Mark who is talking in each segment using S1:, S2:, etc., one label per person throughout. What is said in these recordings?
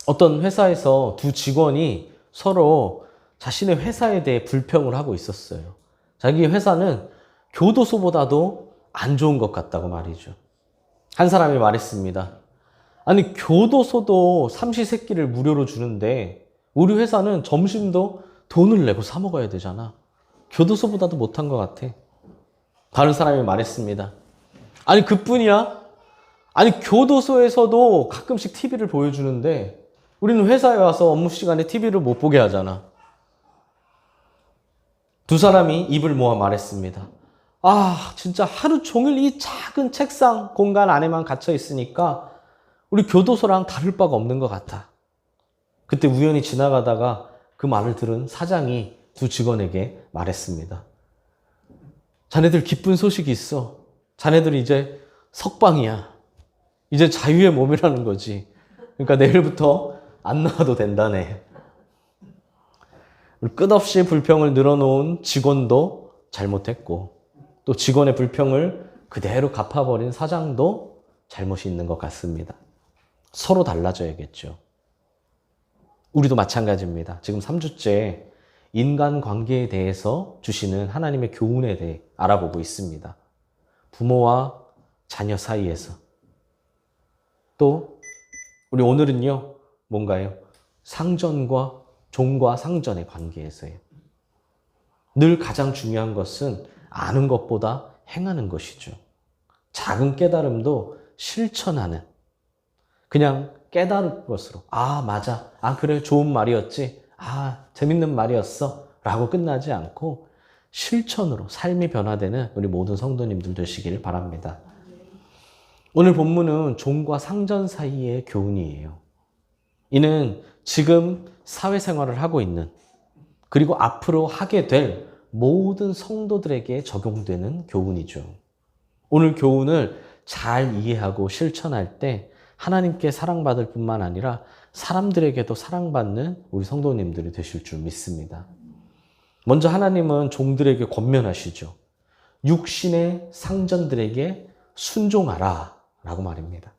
S1: 어떤 회사에서 두 직원이 서로 자신의 회사에 대해 불평을 하고 있었어요. 자기 회사는 교도소보다도 안 좋은 것 같다고 말이죠. 한 사람이 말했습니다. 아니, 교도소도 삼시세끼를 무료로 주는데 우리 회사는 점심도 돈을 내고 사 먹어야 되잖아. 교도소보다도 못한 것 같아. 다른 사람이 말했습니다. 아니, 그뿐이야? 아니, 교도소에서도 가끔씩 TV를 보여주는데 우리는 회사에 와서 업무 시간에 TV를 못 보게 하잖아. 두 사람이 입을 모아 말했습니다. 아, 진짜 하루 종일 이 작은 책상 공간 안에만 갇혀 있으니까 우리 교도소랑 다를 바가 없는 것 같아. 그때 우연히 지나가다가 그 말을 들은 사장이 두 직원에게 말했습니다. 자네들 기쁜 소식이 있어. 자네들이 이제 석방이야. 이제 자유의 몸이라는 거지. 그러니까 내일부터 안 나와도 된다네. 끝없이 불평을 늘어놓은 직원도 잘못했고 또 직원의 불평을 그대로 갚아버린 사장도 잘못이 있는 것 같습니다. 서로 달라져야겠죠. 우리도 마찬가지입니다. 지금 3주째 인간관계에 대해서 주시는 하나님의 교훈에 대해 알아보고 있습니다. 부모와 자녀 사이에서. 또 우리 오늘은요, 뭔가요? 상전과 종과 상전의 관계에서요. 늘 가장 중요한 것은 아는 것보다 행하는 것이죠. 작은 깨달음도 실천하는, 그냥 깨달을 것으로, 아, 맞아. 아, 그래. 좋은 말이었지. 아, 재밌는 말이었어. 라고 끝나지 않고 실천으로 삶이 변화되는 우리 모든 성도님들 되시길 바랍니다. 오늘 본문은 종과 상전 사이의 교훈이에요. 이는 지금 사회생활을 하고 있는, 그리고 앞으로 하게 될 모든 성도들에게 적용되는 교훈이죠. 오늘 교훈을 잘 이해하고 실천할 때 하나님께 사랑받을 뿐만 아니라 사람들에게도 사랑받는 우리 성도님들이 되실 줄 믿습니다. 먼저 하나님은 종들에게 권면하시죠. 육신의 상전들에게 순종하라 라고 말입니다.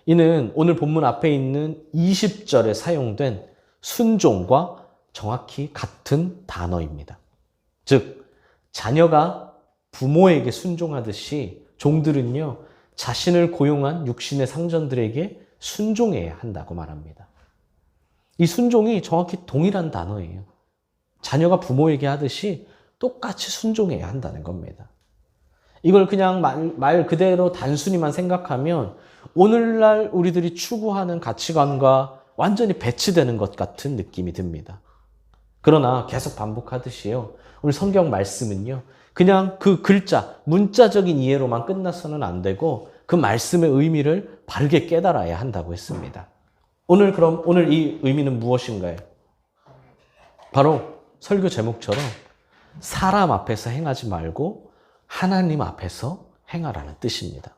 S1: 이는 오늘 본문 앞에 있는 20절에 사용된 순종과 정확히 같은 단어입니다. 즉, 자녀가 부모에게 순종하듯이 종들은요, 자신을 고용한 육신의 상전들에게 순종해야 한다고 말합니다. 이 순종이 정확히 동일한 단어예요. 자녀가 부모에게 하듯이 똑같이 순종해야 한다는 겁니다. 이걸 그냥 말 그대로 단순히만 생각하면 오늘날 우리들이 추구하는 가치관과 완전히 배치되는 것 같은 느낌이 듭니다. 그러나 계속 반복하듯이요, 오늘 성경 말씀은요, 그냥 그 글자, 문자적인 이해로만 끝나서는 안 되고 그 말씀의 의미를 바르게 깨달아야 한다고 했습니다. 오늘 이 의미는 무엇인가요? 바로 설교 제목처럼 사람 앞에서 행하지 말고 하나님 앞에서 행하라는 뜻입니다.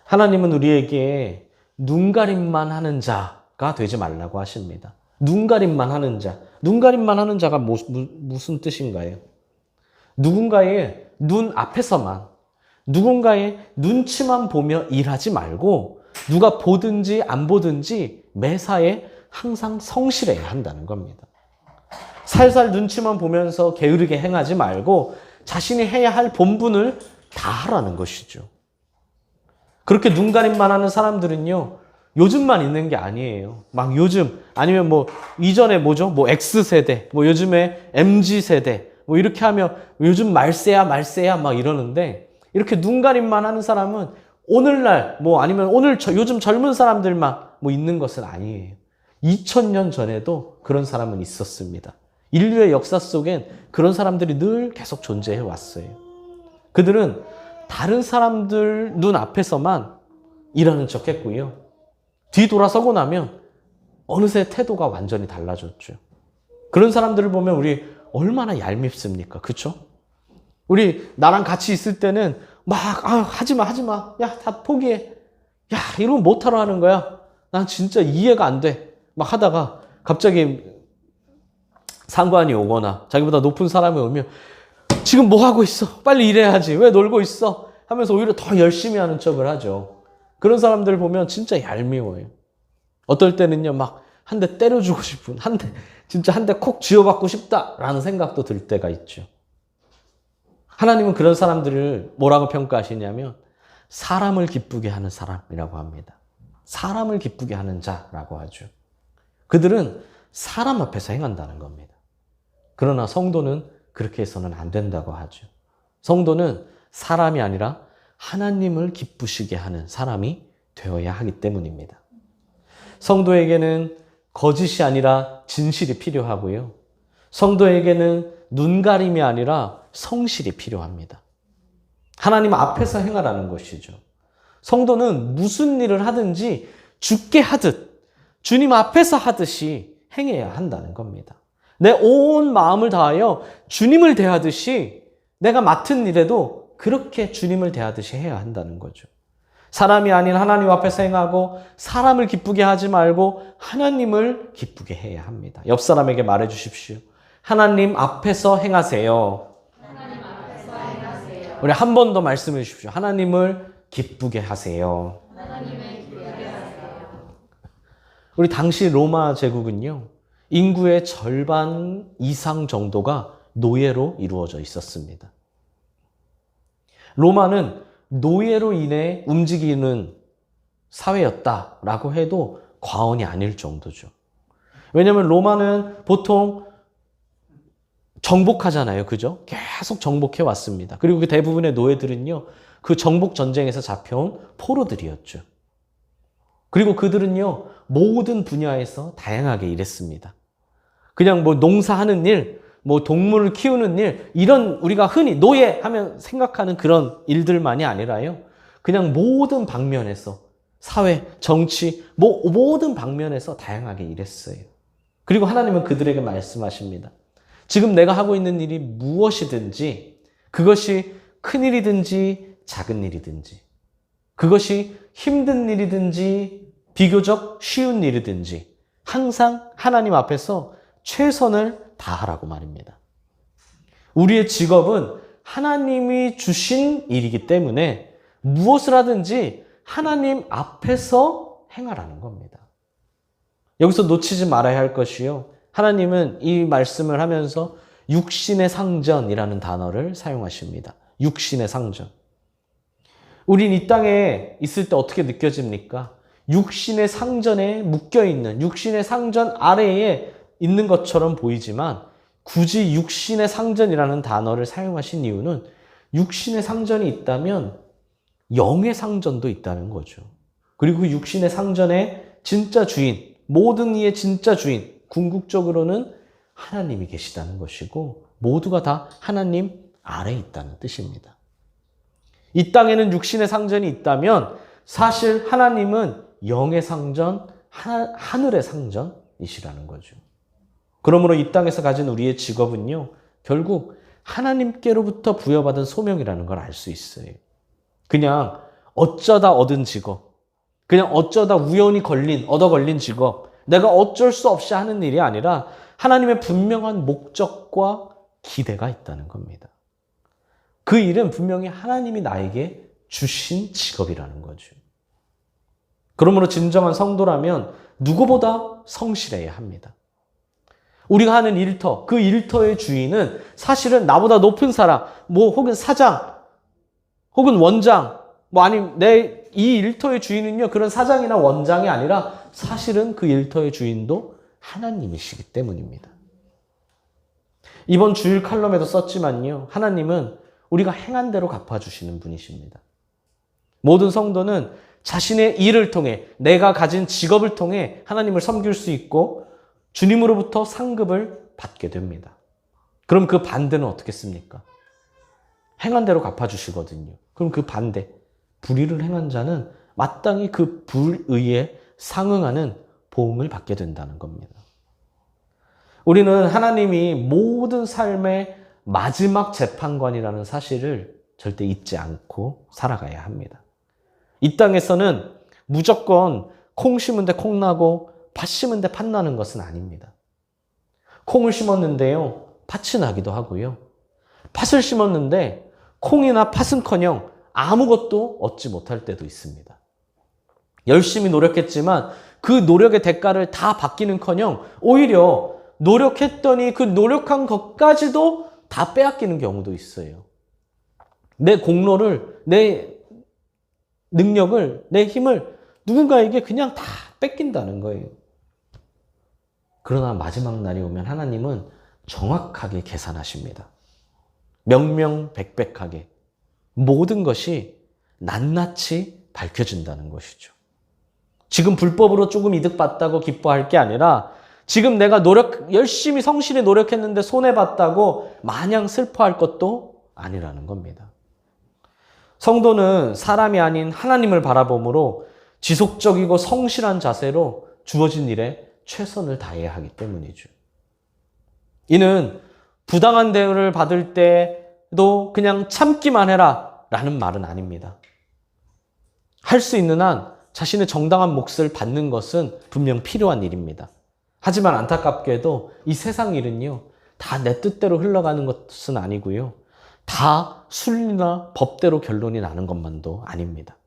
S1: 하나님은 우리에게 눈가림만 하는 자가 되지 말라고 하십니다. 눈가림만 하는 자. 눈가림만 하는 자가 무슨 뜻인가요? 누군가의 눈 앞에서만, 누군가의 눈치만 보며 일하지 말고 누가 보든지 안 보든지 매사에 항상 성실해야 한다는 겁니다. 살살 눈치만 보면서 게으르게 행하지 말고 자신이 해야 할 본분을 다 하라는 것이죠. 그렇게 눈가림만 하는 사람들은요, 요즘만 있는 게 아니에요. 막 요즘, 아니면 뭐 이전에 뭐죠? 뭐 X세대, 뭐 요즘에 MZ세대, 뭐 이렇게 하면 요즘 말세야 막 이러는데, 이렇게 눈가림만 하는 사람은 오늘날 뭐 아니면 요즘 젊은 사람들만 뭐 있는 것은 아니에요. 2000년 전에도 그런 사람은 있었습니다. 인류의 역사 속엔 그런 사람들이 늘 계속 존재해 왔어요. 그들은 다른 사람들 눈 앞에서만 일하는 척 했고요. 뒤돌아서고 나면 어느새 태도가 완전히 달라졌죠. 그런 사람들을 보면 우리 얼마나 얄밉습니까? 그쵸? 우리 나랑 같이 있을 때는 막 하지마. 야, 다 포기해. 야, 이러면 못하러 하는 거야. 난 진짜 이해가 안 돼. 막 하다가 갑자기 상관이 오거나 자기보다 높은 사람이 오면 지금 뭐 하고 있어? 빨리 일해야지. 왜 놀고 있어? 하면서 오히려 더 열심히 하는 척을 하죠. 그런 사람들 보면 진짜 얄미워요. 어떨 때는요, 막 한 대 때려주고 싶은, 진짜 한 대 콕 쥐어받고 싶다라는 생각도 들 때가 있죠. 하나님은 그런 사람들을 뭐라고 평가하시냐면 사람을 기쁘게 하는 사람이라고 합니다. 사람을 기쁘게 하는 자라고 하죠. 그들은 사람 앞에서 행한다는 겁니다. 그러나 성도는 그렇게 해서는 안 된다고 하죠. 성도는 사람이 아니라 하나님을 기쁘시게 하는 사람이 되어야 하기 때문입니다. 성도에게는 거짓이 아니라 진실이 필요하고요. 성도에게는 눈가림이 아니라 성실이 필요합니다. 하나님 앞에서 행하라는 것이죠. 성도는 무슨 일을 하든지 죽게 하듯 주님 앞에서 하듯이 행해야 한다는 겁니다. 내 온 마음을 다하여 주님을 대하듯이 내가 맡은 일에도 그렇게 주님을 대하듯이 해야 한다는 거죠. 사람이 아닌 하나님 앞에서 행하고 사람을 기쁘게 하지 말고 하나님을 기쁘게 해야 합니다. 옆 사람에게 말해 주십시오. 하나님 앞에서 행하세요.
S2: 하나님 앞에서 행하세요.
S1: 우리 한 번 더 말씀해 주십시오. 하나님을 기쁘게 하세요.
S2: 하나님을 기쁘게 하세요.
S1: 우리 당시 로마 제국은요, 인구의 절반 이상 정도가 노예로 이루어져 있었습니다. 로마는 노예로 인해 움직이는 사회였다라고 해도 과언이 아닐 정도죠. 왜냐하면 로마는 보통 정복하잖아요. 그죠? 계속 정복해 왔습니다. 그리고 그 대부분의 노예들은요, 그 정복 전쟁에서 잡혀온 포로들이었죠. 그리고 그들은요, 모든 분야에서 다양하게 일했습니다. 그냥 뭐 농사하는 일, 뭐 동물을 키우는 일, 이런 우리가 흔히 노예하면 생각하는 그런 일들만이 아니라요. 그냥 모든 방면에서 사회, 정치, 모든 방면에서 다양하게 일했어요. 그리고 하나님은 그들에게 말씀하십니다. 지금 내가 하고 있는 일이 무엇이든지, 그것이 큰 일이든지 작은 일이든지, 그것이 힘든 일이든지 비교적 쉬운 일이든지 항상 하나님 앞에서 최선을 다하라고 말입니다. 우리의 직업은 하나님이 주신 일이기 때문에 무엇을 하든지 하나님 앞에서 행하라는 겁니다. 여기서 놓치지 말아야 할 것이요. 하나님은 이 말씀을 하면서 육신의 상전이라는 단어를 사용하십니다. 육신의 상전. 우린 이 땅에 있을 때 어떻게 느껴집니까? 육신의 상전에 묶여있는, 육신의 상전 아래에 있는 것처럼 보이지만 굳이 육신의 상전이라는 단어를 사용하신 이유는 육신의 상전이 있다면 영의 상전도 있다는 거죠. 그리고 육신의 상전의 진짜 주인, 모든 이의 진짜 주인, 궁극적으로는 하나님이 계시다는 것이고 모두가 다 하나님 아래에 있다는 뜻입니다. 이 땅에는 육신의 상전이 있다면 사실 하나님은 영의 상전, 하늘의 상전이시라는 거죠. 그러므로 이 땅에서 가진 우리의 직업은요, 결국 하나님께로부터 부여받은 소명이라는 걸 알 수 있어요. 그냥 어쩌다 얻은 직업, 그냥 어쩌다 우연히 얻어 걸린 직업, 내가 어쩔 수 없이 하는 일이 아니라 하나님의 분명한 목적과 기대가 있다는 겁니다. 그 일은 분명히 하나님이 나에게 주신 직업이라는 거죠. 그러므로 진정한 성도라면 누구보다 성실해야 합니다. 우리가 하는 일터, 그 일터의 주인은 사실은 나보다 높은 사람, 혹은 사장, 혹은 원장, 아니면 이 일터의 주인은요, 그런 사장이나 원장이 아니라 사실은 그 일터의 주인도 하나님이시기 때문입니다. 이번 주일 칼럼에도 썼지만요, 하나님은 우리가 행한 대로 갚아주시는 분이십니다. 모든 성도는 자신의 일을 통해, 내가 가진 직업을 통해 하나님을 섬길 수 있고 주님으로부터 상급을 받게 됩니다. 그럼 그 반대는 어떻겠습니까? 행한 대로 갚아주시거든요. 그럼 그 반대, 불의를 행한 자는 마땅히 그 불의에 상응하는 보응을 받게 된다는 겁니다. 우리는 하나님이 모든 삶의 마지막 재판관이라는 사실을 절대 잊지 않고 살아가야 합니다. 이 땅에서는 무조건 콩 심은 데 콩 나고 팥 심은 데 팥 나는 것은 아닙니다. 콩을 심었는데요, 팥이 나기도 하고요. 팥을 심었는데 콩이나 팥은커녕 아무것도 얻지 못할 때도 있습니다. 열심히 노력했지만 그 노력의 대가를 다 받기는커녕 오히려 노력했더니 그 노력한 것까지도 다 빼앗기는 경우도 있어요. 내 공로를, 내 능력을, 내 힘을 누군가에게 그냥 다 뺏긴다는 거예요. 그러나 마지막 날이 오면 하나님은 정확하게 계산하십니다. 명명백백하게 모든 것이 낱낱이 밝혀진다는 것이죠. 지금 불법으로 조금 이득 봤다고 기뻐할 게 아니라 지금 내가 열심히 성실히 노력했는데 손해봤다고 마냥 슬퍼할 것도 아니라는 겁니다. 성도는 사람이 아닌 하나님을 바라보므로 지속적이고 성실한 자세로 주어진 일에 최선을 다해야 하기 때문이죠. 이는 부당한 대우를 받을 때도 그냥 참기만 해라 라는 말은 아닙니다. 할 수 있는 한 자신의 정당한 몫을 받는 것은 분명 필요한 일입니다. 하지만 안타깝게도 이 세상 일은요, 다 내 뜻대로 흘러가는 것은 아니고요. 다 순리나 법대로 결론이 나는 것만도 아닙니다.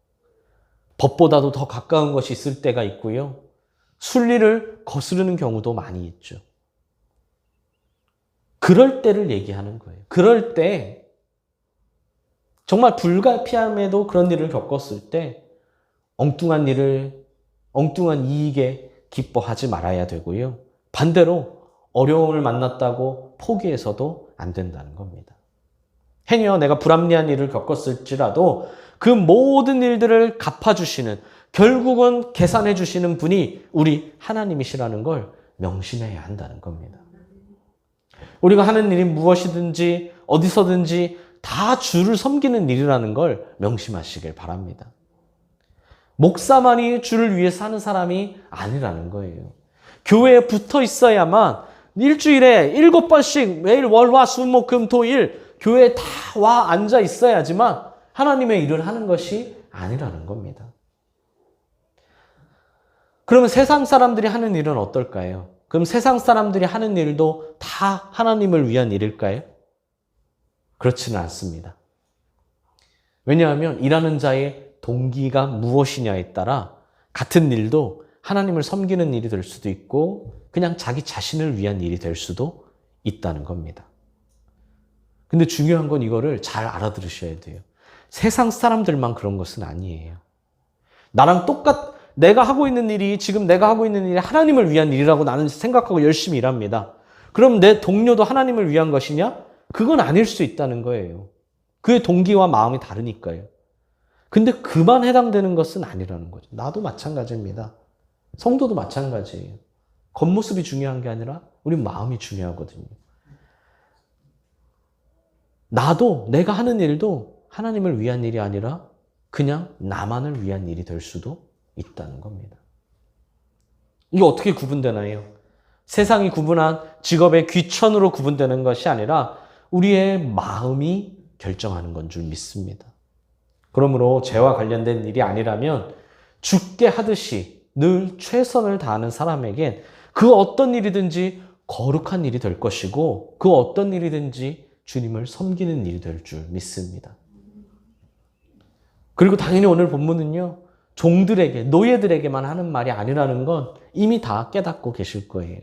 S1: 법보다도 더 가까운 것이 있을 때가 있고요. 순리를 거스르는 경우도 많이 있죠. 그럴 때를 얘기하는 거예요. 그럴 때 정말 불가피함에도 그런 일을 겪었을 때 엉뚱한 이익에 기뻐하지 말아야 되고요. 반대로 어려움을 만났다고 포기해서도 안 된다는 겁니다. 행여 내가 불합리한 일을 겪었을지라도 그 모든 일들을 갚아주시는, 결국은 계산해 주시는 분이 우리 하나님이시라는 걸 명심해야 한다는 겁니다. 우리가 하는 일이 무엇이든지 어디서든지 다 주를 섬기는 일이라는 걸 명심하시길 바랍니다. 목사만이 주를 위해서 하는 사람이 아니라는 거예요. 교회에 붙어 있어야만 일주일에 7번씩 매일 월, 화, 수, 목, 금, 토, 일 교회에 다 와 앉아 있어야지만 하나님의 일을 하는 것이 아니라는 겁니다. 그러면 세상 사람들이 하는 일은 어떨까요? 그럼 세상 사람들이 하는 일도 다 하나님을 위한 일일까요? 그렇지는 않습니다. 왜냐하면 일하는 자의 동기가 무엇이냐에 따라 같은 일도 하나님을 섬기는 일이 될 수도 있고 그냥 자기 자신을 위한 일이 될 수도 있다는 겁니다. 근데 중요한 건 이거를 잘 알아들으셔야 돼요. 세상 사람들만 그런 것은 아니에요. 나랑 내가 하고 있는 일이, 지금 내가 하고 있는 일이 하나님을 위한 일이라고 나는 생각하고 열심히 일합니다. 그럼 내 동료도 하나님을 위한 것이냐? 그건 아닐 수 있다는 거예요. 그의 동기와 마음이 다르니까요. 근데 그만 해당되는 것은 아니라는 거죠. 나도 마찬가지입니다. 성도도 마찬가지예요. 겉모습이 중요한 게 아니라 우리 마음이 중요하거든요. 나도 내가 하는 일도 하나님을 위한 일이 아니라 그냥 나만을 위한 일이 될 수도 있다는 겁니다. 이게 어떻게 구분되나요? 세상이 구분한 직업의 귀천으로 구분되는 것이 아니라 우리의 마음이 결정하는 건 줄 믿습니다. 그러므로 죄와 관련된 일이 아니라면 죽게 하듯이 늘 최선을 다하는 사람에겐 그 어떤 일이든지 거룩한 일이 될 것이고 그 어떤 일이든지 주님을 섬기는 일이 될 줄 믿습니다. 그리고 당연히 오늘 본문은요, 종들에게, 노예들에게만 하는 말이 아니라는 건 이미 다 깨닫고 계실 거예요.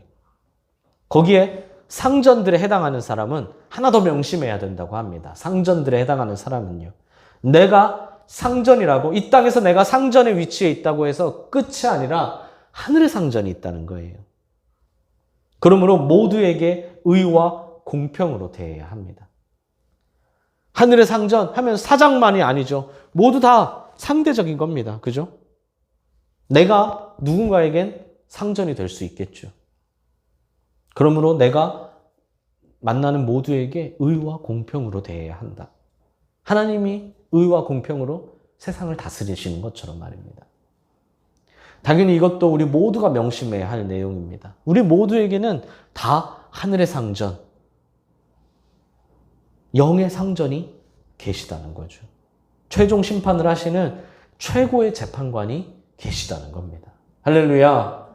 S1: 거기에 상전들에 해당하는 사람은 하나 더 명심해야 된다고 합니다. 상전들에 해당하는 사람은요, 내가 상전이라고, 이 땅에서 내가 상전의 위치에 있다고 해서 끝이 아니라 하늘의 상전이 있다는 거예요. 그러므로 모두에게 의와 공평으로 대해야 합니다. 하늘의 상전 하면 사장만이 아니죠. 모두 다 상대적인 겁니다. 그죠? 내가 누군가에겐 상전이 될 수 있겠죠. 그러므로 내가 만나는 모두에게 의와 공평으로 대해야 한다. 하나님이 의와 공평으로 세상을 다스리시는 것처럼 말입니다. 당연히 이것도 우리 모두가 명심해야 할 내용입니다. 우리 모두에게는 다 하늘의 상전, 영의 상전이 계시다는 거죠. 최종 심판을 하시는 최고의 재판관이 계시다는 겁니다. 할렐루야.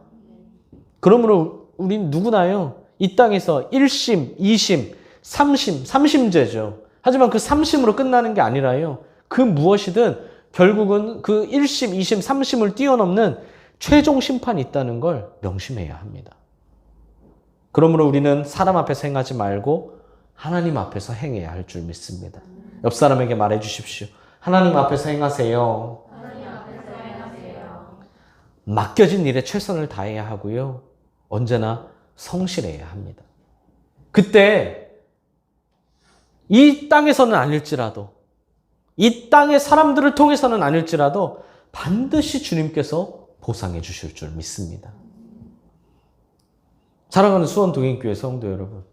S1: 그러므로 우린 누구나요, 이 땅에서 1심, 2심, 3심, 3심제죠. 하지만 그 3심으로 끝나는 게 아니라요, 그 무엇이든 결국은 그 1심, 2심, 3심을 뛰어넘는 최종 심판이 있다는 걸 명심해야 합니다. 그러므로 우리는 사람 앞에서 행하지 말고 하나님 앞에서 행해야 할 줄 믿습니다. 옆 사람에게 말해 주십시오. 하나님 앞에서 행하세요.
S2: 하나님 앞에서 행하세요.
S1: 맡겨진 일에 최선을 다해야 하고요. 언제나 성실해야 합니다. 그때 이 땅에서는 아닐지라도, 이 땅의 사람들을 통해서는 아닐지라도 반드시 주님께서 보상해 주실 줄 믿습니다. 사랑하는 수원동행교회 성도 여러분,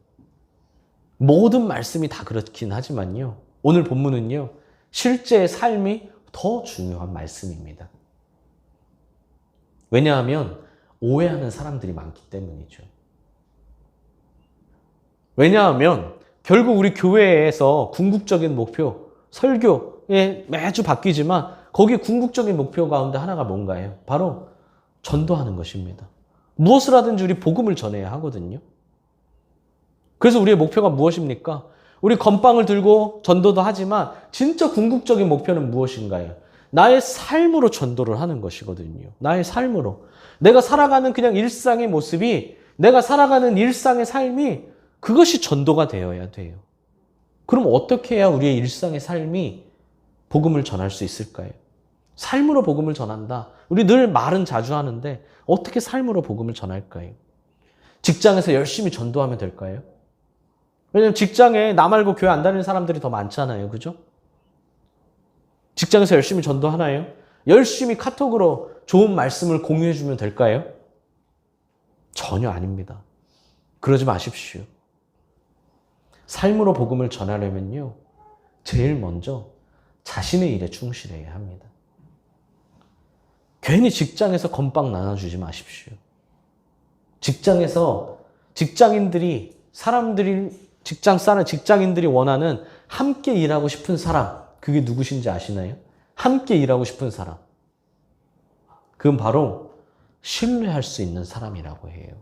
S1: 모든 말씀이 다 그렇긴 하지만요, 오늘 본문은요, 실제의 삶이 더 중요한 말씀입니다. 왜냐하면 오해하는 사람들이 많기 때문이죠. 왜냐하면 결국 우리 교회에서 궁극적인 목표, 설교에 매주 바뀌지만 거기에 궁극적인 목표 가운데 하나가 뭔가요? 바로 전도하는 것입니다. 무엇을 하든지 우리 복음을 전해야 하거든요. 그래서 우리의 목표가 무엇입니까? 우리 건빵을 들고 전도도 하지만 진짜 궁극적인 목표는 무엇인가요? 나의 삶으로 전도를 하는 것이거든요. 나의 삶으로. 내가 살아가는 그냥 일상의 모습이, 내가 살아가는 일상의 삶이 그것이 전도가 되어야 돼요. 그럼 어떻게 해야 우리의 일상의 삶이 복음을 전할 수 있을까요? 삶으로 복음을 전한다. 우리 늘 말은 자주 하는데 어떻게 삶으로 복음을 전할까요? 직장에서 열심히 전도하면 될까요? 왜냐면 직장에 나 말고 교회 안 다니는 사람들이 더 많잖아요. 그죠? 직장에서 열심히 전도하나요? 열심히 카톡으로 좋은 말씀을 공유해주면 될까요? 전혀 아닙니다. 그러지 마십시오. 삶으로 복음을 전하려면요, 제일 먼저 자신의 일에 충실해야 합니다. 괜히 직장에서 건빵 나눠주지 마십시오. 직장에서 직장인들이, 직장 싸는 직장인들이 원하는 함께 일하고 싶은 사람, 그게 누구신지 아시나요? 함께 일하고 싶은 사람. 그건 바로 신뢰할 수 있는 사람이라고 해요.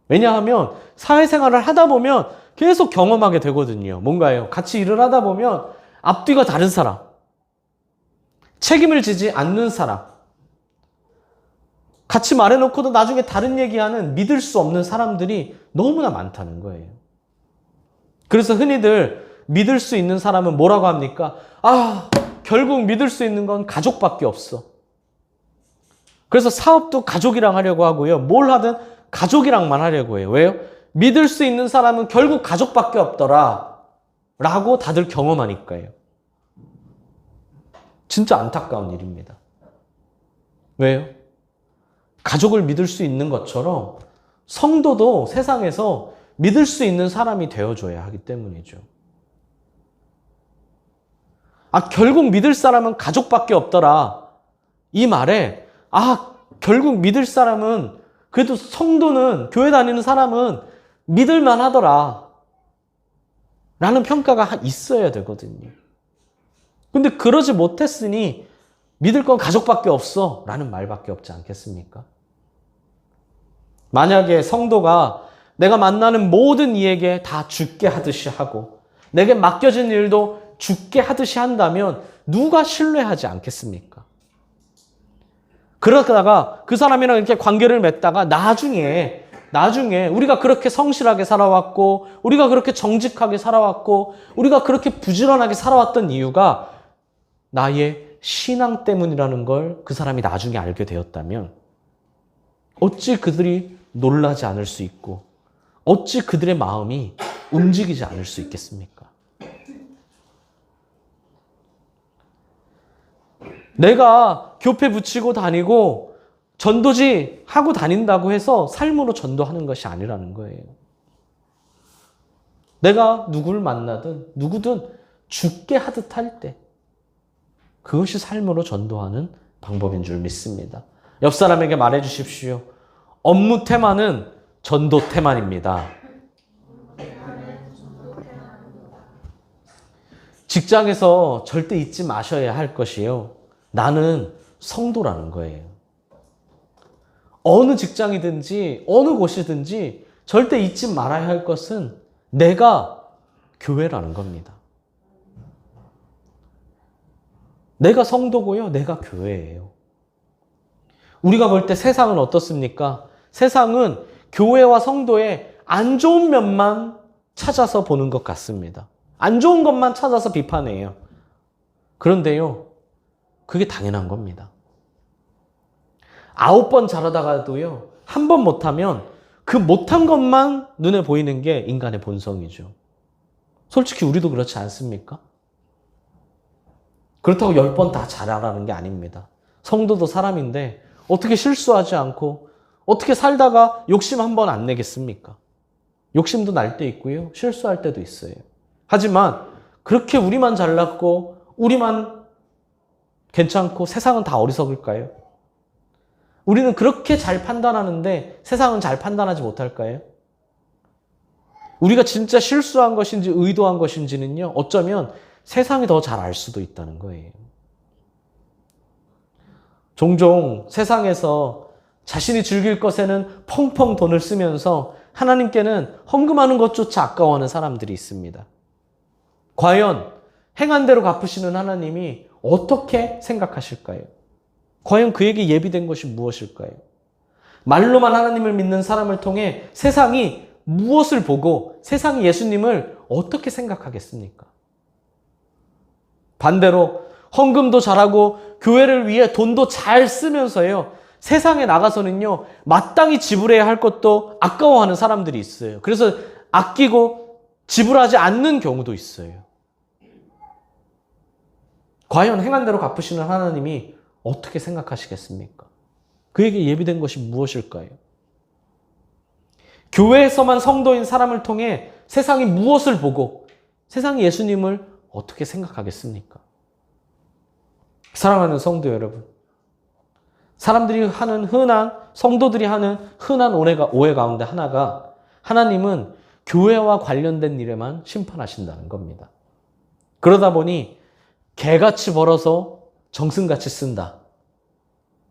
S1: 왜냐하면 사회생활을 하다 보면 계속 경험하게 되거든요. 뭔가요? 같이 일을 하다 보면 앞뒤가 다른 사람, 책임을 지지 않는 사람, 같이 말해놓고도 나중에 다른 얘기하는 믿을 수 없는 사람들이 너무나 많다는 거예요. 그래서 흔히들 믿을 수 있는 사람은 뭐라고 합니까? 결국 믿을 수 있는 건 가족밖에 없어. 그래서 사업도 가족이랑 하려고 하고요. 뭘 하든 가족이랑만 하려고 해요. 왜요? 믿을 수 있는 사람은 결국 가족밖에 없더라 라고 다들 경험하니까요. 진짜 안타까운 일입니다. 왜요? 가족을 믿을 수 있는 것처럼 성도도 세상에서 믿을 수 있는 사람이 되어줘야 하기 때문이죠. 결국 믿을 사람은 가족밖에 없더라. 이 말에, 결국 믿을 사람은, 그래도 성도는, 교회 다니는 사람은 믿을만 하더라 라는 평가가 있어야 되거든요. 근데 그러지 못했으니 믿을 건 가족밖에 없어 라는 말밖에 없지 않겠습니까? 만약에 성도가 내가 만나는 모든 이에게 다 죽게 하듯이 하고 내게 맡겨진 일도 죽게 하듯이 한다면 누가 신뢰하지 않겠습니까? 그러다가 그 사람이랑 이렇게 관계를 맺다가 나중에 우리가 그렇게 성실하게 살아왔고 우리가 그렇게 정직하게 살아왔고 우리가 그렇게 부지런하게 살아왔던 이유가 나의 신앙 때문이라는 걸 그 사람이 나중에 알게 되었다면 어찌 그들이 놀라지 않을 수 있고 어찌 그들의 마음이 움직이지 않을 수 있겠습니까? 내가 교회 붙이고 다니고 전도지 하고 다닌다고 해서 삶으로 전도하는 것이 아니라는 거예요. 내가 누구를 만나든 누구든 죽게 하듯 할 때 그것이 삶으로 전도하는 방법인 줄 믿습니다. 옆 사람에게 말해 주십시오. 업무 테마는 전도 테마입니다. 직장에서 절대 잊지 마셔야 할 것이요. 나는 성도라는 거예요. 어느 직장이든지 어느 곳이든지 절대 잊지 말아야 할 것은 내가 교회라는 겁니다. 내가 성도고요. 내가 교회예요. 우리가 볼 때 세상은 어떻습니까? 세상은 교회와 성도의 안 좋은 면만 찾아서 보는 것 같습니다. 안 좋은 것만 찾아서 비판해요. 그런데요, 그게 당연한 겁니다. 9번 잘하다가도요, 한 번 못하면 그 못한 것만 눈에 보이는 게 인간의 본성이죠. 솔직히 우리도 그렇지 않습니까? 그렇다고 10번 다 잘하라는 게 아닙니다. 성도도 사람인데 어떻게 실수하지 않고 어떻게 살다가 욕심 한 번 안 내겠습니까? 욕심도 날 때 있고요. 실수할 때도 있어요. 하지만 그렇게 우리만 잘났고 우리만 괜찮고 세상은 다 어리석을까요? 우리는 그렇게 잘 판단하는데 세상은 잘 판단하지 못할까요? 우리가 진짜 실수한 것인지 의도한 것인지는요, 어쩌면 세상이 더 잘 알 수도 있다는 거예요. 종종 세상에서 자신이 즐길 것에는 펑펑 돈을 쓰면서 하나님께는 헌금하는 것조차 아까워하는 사람들이 있습니다. 과연 행한 대로 갚으시는 하나님이 어떻게 생각하실까요? 과연 그에게 예비된 것이 무엇일까요? 말로만 하나님을 믿는 사람을 통해 세상이 무엇을 보고 세상이 예수님을 어떻게 생각하겠습니까? 반대로 헌금도 잘하고 교회를 위해 돈도 잘 쓰면서요, 세상에 나가서는요, 마땅히 지불해야 할 것도 아까워하는 사람들이 있어요. 그래서 아끼고 지불하지 않는 경우도 있어요. 과연 행한 대로 갚으시는 하나님이 어떻게 생각하시겠습니까? 그에게 예비된 것이 무엇일까요? 교회에서만 성도인 사람을 통해 세상이 무엇을 보고 세상이 예수님을 어떻게 생각하겠습니까? 사랑하는 성도 여러분, 사람들이 하는 성도들이 하는 흔한 오해 가운데 하나가 하나님은 교회와 관련된 일에만 심판하신다는 겁니다. 그러다 보니 개같이 벌어서 정승같이 쓴다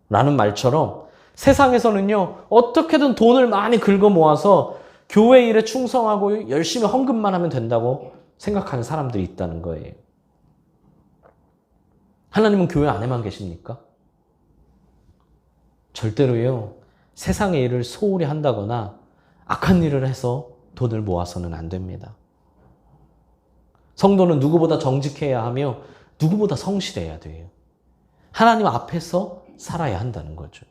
S1: 라는 말처럼 세상에서는요, 어떻게든 돈을 많이 긁어 모아서 교회 일에 충성하고 열심히 헌금만 하면 된다고 생각하는 사람들이 있다는 거예요. 하나님은 교회 안에만 계십니까? 절대로요, 세상의 일을 소홀히 한다거나 악한 일을 해서 돈을 모아서는 안 됩니다. 성도는 누구보다 정직해야 하며 누구보다 성실해야 돼요. 하나님 앞에서 살아야 한다는 거죠.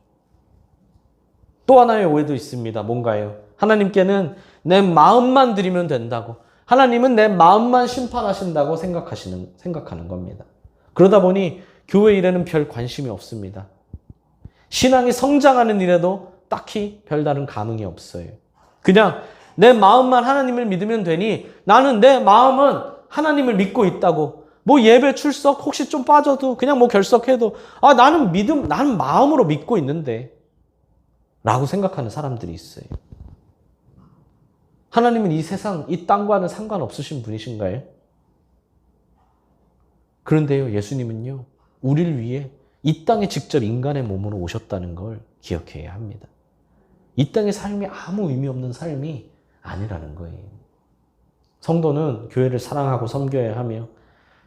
S1: 또 하나의 오해도 있습니다. 뭔가요? 하나님께는 내 마음만 드리면 된다고, 하나님은 내 마음만 심판하신다고 생각하는 겁니다. 그러다 보니 교회 일에는 별 관심이 없습니다. 신앙이 성장하는 일에도 딱히 별다른 감흥이 없어요. 그냥 내 마음만 하나님을 믿으면 되니 나는 내 마음은 하나님을 믿고 있다고, 뭐 예배 출석 혹시 좀 빠져도 그냥 뭐 결석해도 나는 마음으로 믿고 있는데 라고 생각하는 사람들이 있어요. 하나님은 이 세상, 이 땅과는 상관없으신 분이신가요? 그런데요, 예수님은요, 우리를 위해 이 땅에 직접 인간의 몸으로 오셨다는 걸 기억해야 합니다. 이 땅의 삶이 아무 의미 없는 삶이 아니라는 거예요. 성도는 교회를 사랑하고 섬겨야 하며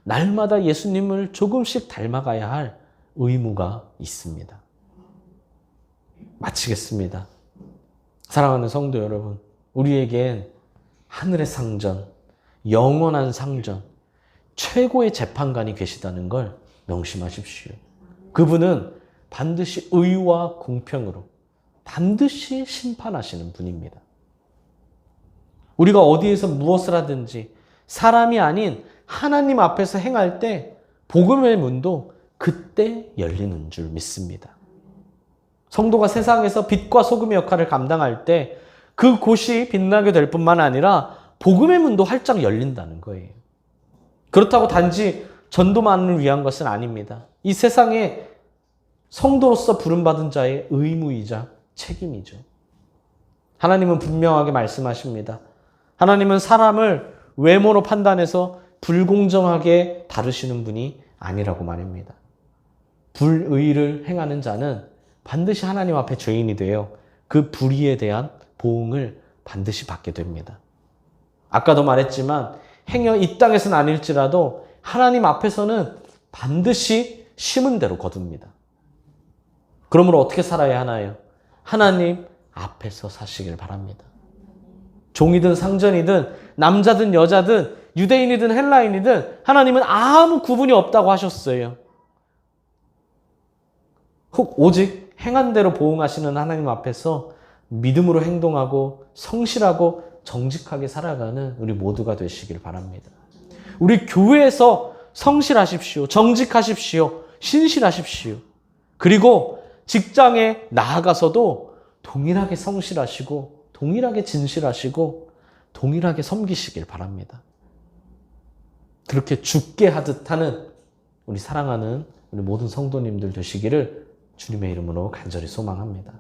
S1: 날마다 예수님을 조금씩 닮아가야 할 의무가 있습니다. 마치겠습니다. 사랑하는 성도 여러분, 우리에겐 하늘의 상전, 영원한 상전, 최고의 재판관이 계시다는 걸 명심하십시오. 그분은 반드시 의와 공평으로 반드시 심판하시는 분입니다. 우리가 어디에서 무엇을 하든지 사람이 아닌 하나님 앞에서 행할 때 복음의 문도 그때 열리는 줄 믿습니다. 성도가 세상에서 빛과 소금의 역할을 감당할 때 그곳이 빛나게 될 뿐만 아니라 복음의 문도 활짝 열린다는 거예요. 그렇다고 단지 전도만을 위한 것은 아닙니다. 이 세상에 성도로서 부름받은 자의 의무이자 책임이죠. 하나님은 분명하게 말씀하십니다. 하나님은 사람을 외모로 판단해서 불공정하게 다루시는 분이 아니라고 말합니다. 불의를 행하는 자는 반드시 하나님 앞에 죄인이 되어 그 불의에 대한 보응을 반드시 받게 됩니다. 아까도 말했지만 행여 이 땅에서는 아닐지라도 하나님 앞에서는 반드시 심은 대로 거둡니다. 그러므로 어떻게 살아야 하나요? 하나님 앞에서 사시길 바랍니다. 종이든 상전이든 남자든 여자든 유대인이든 헬라인이든 하나님은 아무 구분이 없다고 하셨어요. 오직 행한 대로 보응하시는 하나님 앞에서 믿음으로 행동하고 성실하고 정직하게 살아가는 우리 모두가 되시길 바랍니다. 우리 교회에서 성실하십시오. 정직하십시오. 신실하십시오. 그리고 직장에 나아가서도 동일하게 성실하시고 동일하게 진실하시고 동일하게 섬기시길 바랍니다. 그렇게 죽게 하듯 하는 우리 사랑하는 우리 모든 성도님들 되시기를 주님의 이름으로 간절히 소망합니다.